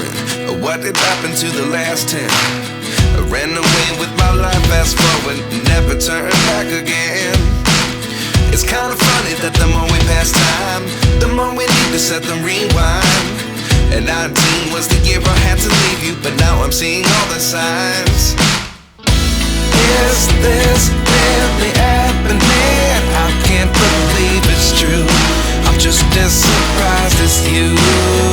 wondering what did happen to the last 10. I ran away with my life, fast forward, never turn back again. It's kind of funny that the more we pass time, the more we need to set the rewind. And 19 was the year I had to leave you, but now I'm seeing all the signs. Is this really happening? I can't believe it's true. I'm just as surprised as you.